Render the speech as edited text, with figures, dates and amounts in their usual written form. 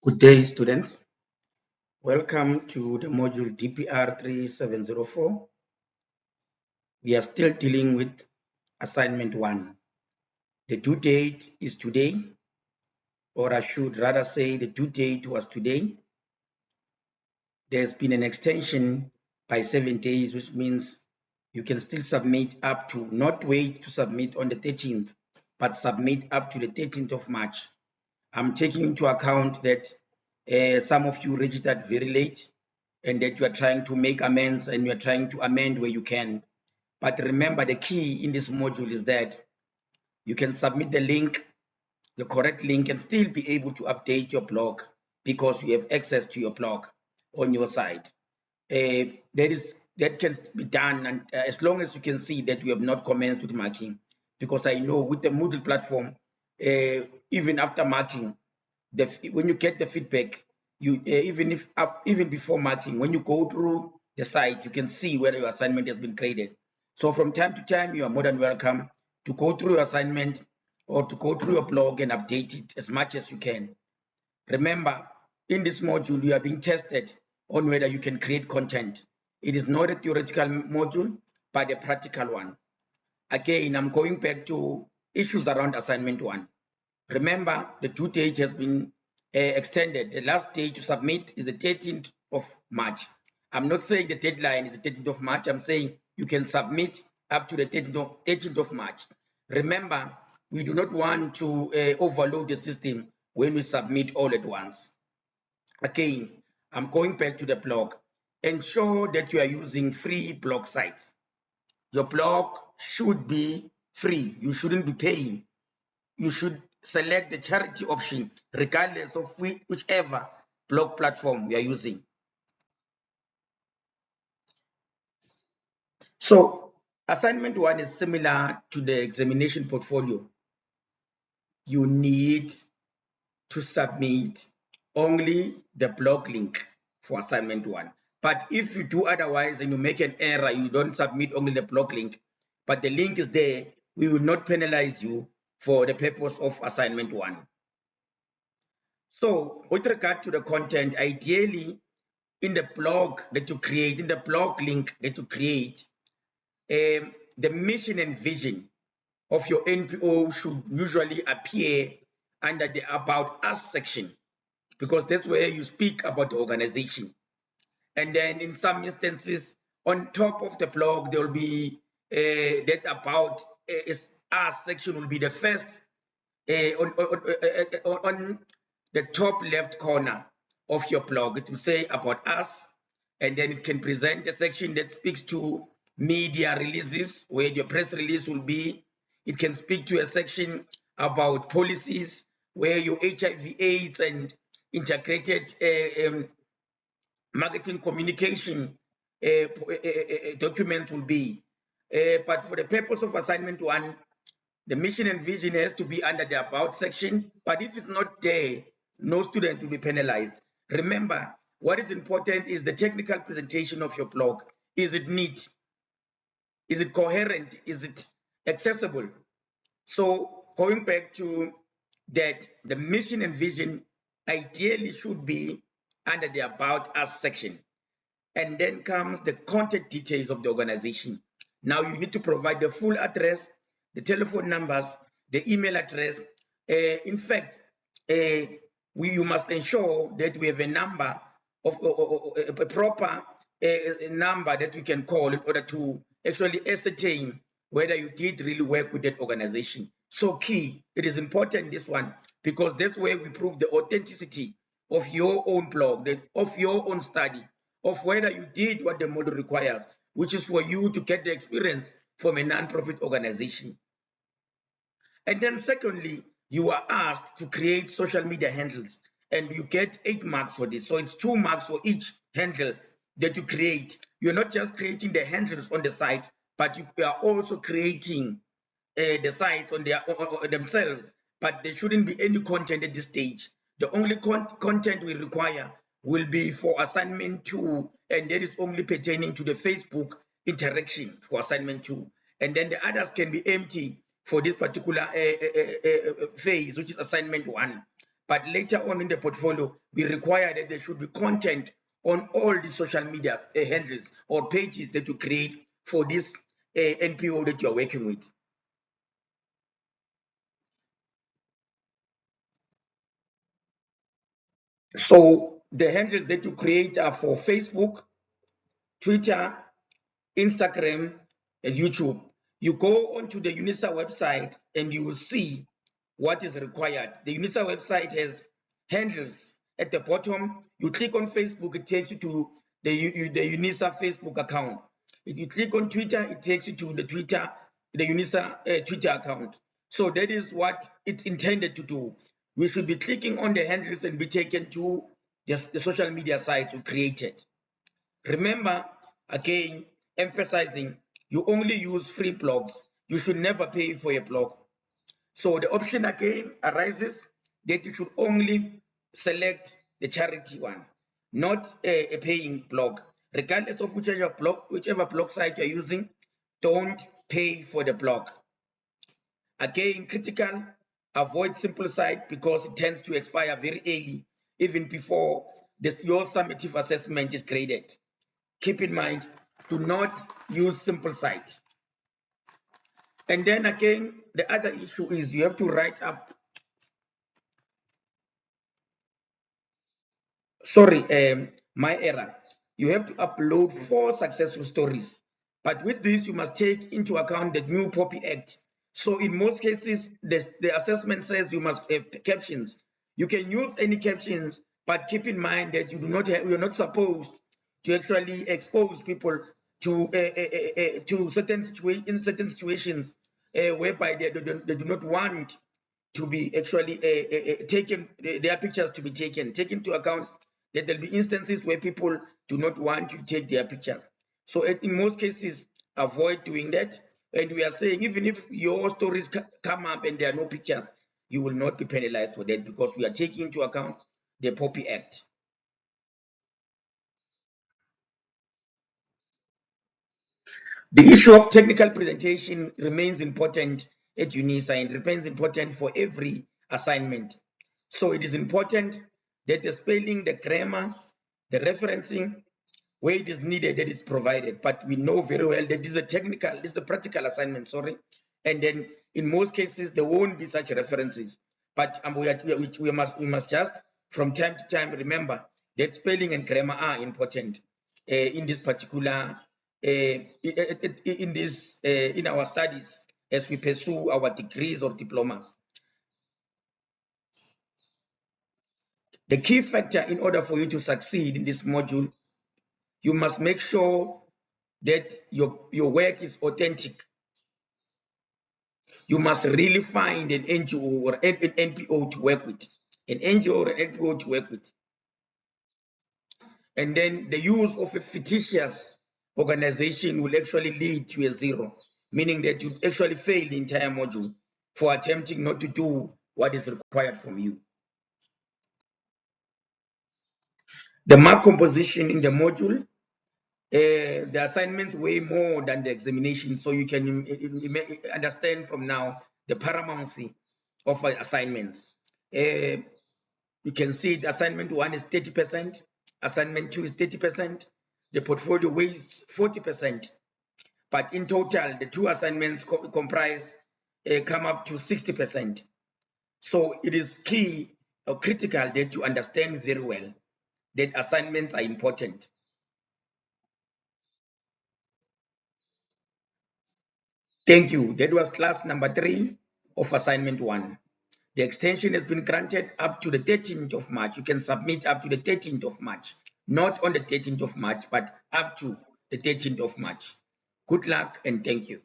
Good day, students. Welcome to the module DPR3704. We are still dealing with assignment 1. The due date is today, or I should rather say the due date was today. There's been an extension by 7 days, which means you can still submit up to, not wait to submit on the 13th, but submit up to the 13th of March. I'm taking into account that some of you registered very late and that you are trying to make amends and you are trying to amend where you can. But remember, the key in this module is that you can submit the link, the correct link, and still be able to update your blog because you have access to your blog on your side. That can be done, and as long as you can see that you have not commenced with marking, because I know with the Moodle platform, even after marking, when you get the feedback, you even before marking, when you go through the site, you can see whether your assignment has been graded. So from time to time, you are more than welcome to go through your assignment or to go through your blog and update it as much as you can. Remember, in this module, you are being tested on whether you can create content. It is not a theoretical module, but a practical one. Again, I'm going back to issues around assignment 1. Remember, the due date has been extended. The last day to submit is the 13th of March. I'm not saying the deadline is the 13th of March. I'm saying you can submit up to the 13th of March. Remember, we do not want to overload the system when we submit all at once. Again, I'm going back to the blog. Ensure that you are using free blog sites. Your blog should be free. You shouldn't be paying. You should select the charity option regardless of whichever blog platform we are using. So assignment 1 is similar to the examination portfolio. You need to submit only the blog link for assignment 1. But if you do otherwise and you make an error, you don't submit only the blog link, but the link is there, we will not penalize you for the purpose of assignment 1. So with regard to the content, ideally in the blog that you create, in the blog link that you create, the mission and vision of your NPO should usually appear under the About Us section, because that's where you speak about the organization. And then in some instances, on top of the blog, there will be that About Us section will be the first on the top left corner of your blog. It will say About Us, and then it can present a section that speaks to media releases, where your press release will be. It can speak to a section about policies, where your HIV/AIDS and integrated marketing communication document will be. But for the purpose of assignment 1, the mission and vision has to be under the About section, but if it's not there, no student will be penalized. Remember, what is important is the technical presentation of your blog. Is it neat? Is it coherent? Is it accessible? So going back to that, the mission and vision ideally should be under the About Us section. And then comes the contact details of the organization. Now you need to provide the full address, the telephone numbers, the email address. In fact, you must ensure that we have a number of a proper number that we can call in order to actually ascertain whether you did really work with that organization. So key, it is important, this one, because that's where we prove the authenticity of your own blog, of your own study, of whether you did what the model requires, which is for you to get the experience from a non-profit organization. And then secondly, you are asked to create social media handles, and you get 8 marks for this. So it's 2 marks for each handle that you create. You're not just creating the handles on the site, but you are also creating the sites on themselves, but there shouldn't be any content at this stage. The only content we require will be for assignment 2, and that is only pertaining to the Facebook interaction for assignment 2. And then the others can be empty for this particular phase, which is assignment 1. But later on in the portfolio, we require that there should be content on all the social media handles or pages that you create for this NPO that you're working with. So the handles that you create are for Facebook, Twitter, Instagram, and YouTube. You go onto the UNISA website and you will see what is required. The UNISA website has handles at the bottom. You click on Facebook, it takes you to the UNISA Facebook account. If you click on Twitter, it takes you to the UNISA Twitter account. So that is what it's intended to do. We should be clicking on the handles and be taken to the social media sites we created. Remember, again, emphasizing, you only use free blogs. You should never pay for a blog. So the option again arises that you should only select the charity one, not a paying blog. Regardless of whichever blog site you're using, don't pay for the blog. Again, critical, avoid simple site because it tends to expire very early, even before your summative assessment is graded. Keep in mind, do not use simple site. And then again, the other issue is you have to write up, my error. You have to upload 4 successful stories. But with this, you must take into account the new POPI Act. So in most cases, the assessment says you must have captions. You can use any captions, but keep in mind that you're not supposed to actually expose people to certain situations whereby they do not want to be actually taken, their pictures to be taken. Take into account that there'll be instances where people do not want to take their pictures. So in most cases, avoid doing that. And we are saying, even if your stories come up and there are no pictures, you will not be penalized for that because we are taking into account the POPI Act. The issue of technical presentation remains important at UNISA and remains important for every assignment. So it is important that the spelling, the grammar, the referencing, where it is needed, that is provided. But we know very well that this is a practical assignment, sorry. And then in most cases, there won't be such references. But we must just, from time to time, remember that spelling and grammar are important in this particular, in our studies as we pursue our degrees or diplomas. The key factor in order for you to succeed in this module, you must make sure that your work is authentic. You must really find an NGO or an NPO to work with, an NGO or an NPO to work with. And then the use of a fictitious organization will actually lead to a 0, meaning that you actually fail the entire module for attempting not to do what is required from you. The mark composition in the module, the assignments weigh more than the examination, so you can understand from now the paramountcy of assignments. You can see the assignment 1 is 30%, assignment 2 is 30%, the portfolio weighs 40%, but in total, the 2 assignments come up to 60%. So it is key or critical that you understand very well that assignments are important. Thank you. That was class number 3 of assignment 1. The extension has been granted up to the 13th of March. You can submit up to the 13th of March, not on the 13th of March, but up to the 13th of March. Good luck and thank you.